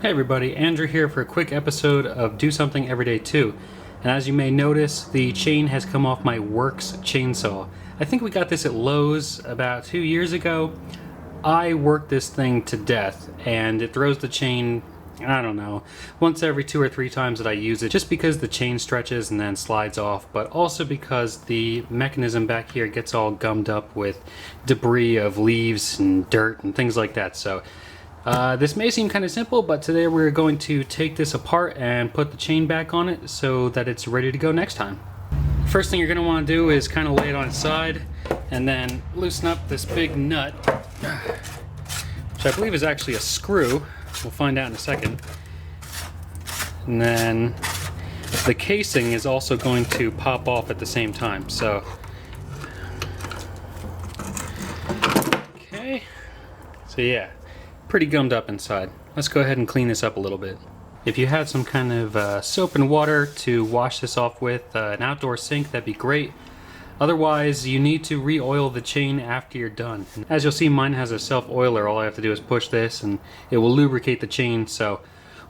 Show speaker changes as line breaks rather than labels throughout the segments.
Hey everybody, Andrew here for a quick episode of Do Something Everyday 2. And as you may notice, the chain has come off my Worx chainsaw. I think we got this at Lowe's about 2 years ago. I worked this thing to death and it throws the chain, I don't know, once every 2 or 3 times that I use it, just because the chain stretches and then slides off, but also because the mechanism back here gets all gummed up with debris of leaves and dirt and things like that. So this may seem kind of simple, but today we're going to take this apart and put the chain back on it so that it's ready to go next time. First thing you're going to want to do is kind of lay it on its side and then loosen up this big nut, which I believe is actually a screw. We'll find out in a second. And then the casing is also going to pop off at the same time. So, okay. So yeah. Pretty gummed up inside. Let's go ahead and clean this up a little bit. If you had some kind of soap and water to wash this off with, an outdoor sink, that'd be great. Otherwise, you need to re-oil the chain after you're done. And as you'll see, mine has a self-oiler. All I have to do is push this and it will lubricate the chain, so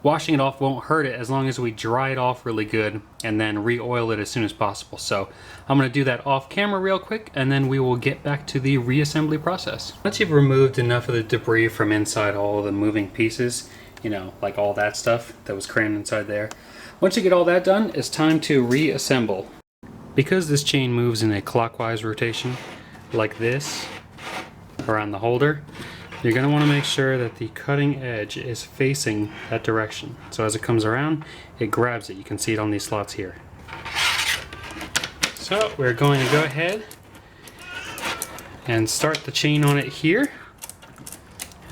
washing it off won't hurt it as long as we dry it off really good and then re-oil it as soon as possible. So I'm going to do that off camera real quick and then we will get back to the reassembly process. Once you've removed enough of the debris from inside all of the moving pieces, you know, like all that stuff that was crammed inside there, once you get all that done, it's time to reassemble. Because this chain moves in a clockwise rotation like this around the holder, you're going to want to make sure that the cutting edge is facing that direction. So as it comes around, it grabs it. You can see it on these slots here. So we're going to go ahead and start the chain on it here.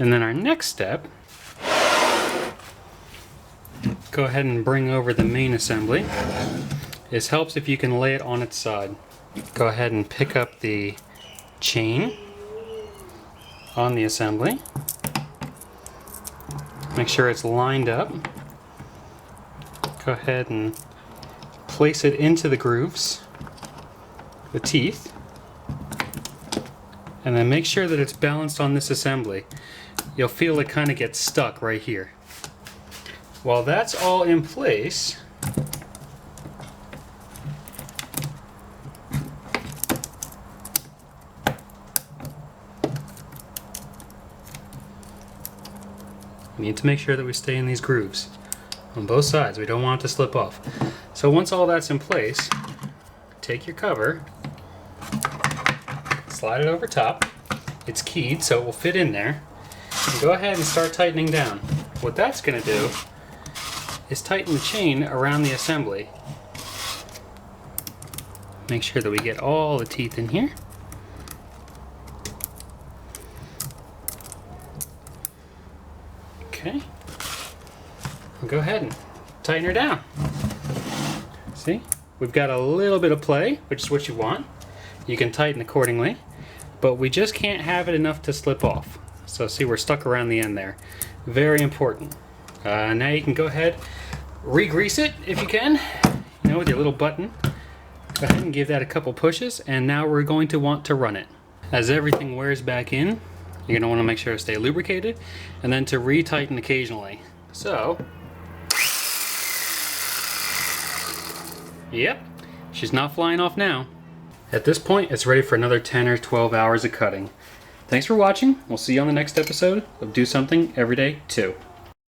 And then our next step, go ahead and bring over the main assembly. This helps if you can lay it on its side. Go ahead and pick up the chain on the assembly. Make sure it's lined up. Go ahead and place it into the grooves, the teeth, and then make sure that it's balanced on this assembly. You'll feel it kind of get stuck right here. While that's all in place, we need to make sure that we stay in these grooves on both sides. We don't want it to slip off. So once all that's in place, take your cover, slide it over top. It's keyed so it will fit in there. And go ahead and start tightening down. What that's going to do is tighten the chain around the assembly. Make sure that we get all the teeth in here. Okay, we'll go ahead and tighten her down. See, we've got a little bit of play, which is what you want. You can tighten accordingly, but we just can't have it enough to slip off. So see, we're stuck around the end there. Very important. Now you can go ahead, re-grease it if you can, you know, with your little button. Go ahead and give that a couple pushes, and now we're going to want to run it. As everything wears back in, you're going to want to make sure to stay lubricated and then to re-tighten occasionally. So, yep, she's not flying off now. At this point, it's ready for another 10 or 12 hours of cutting. Thanks for watching. We'll see you on the next episode of Do Something Everyday 2.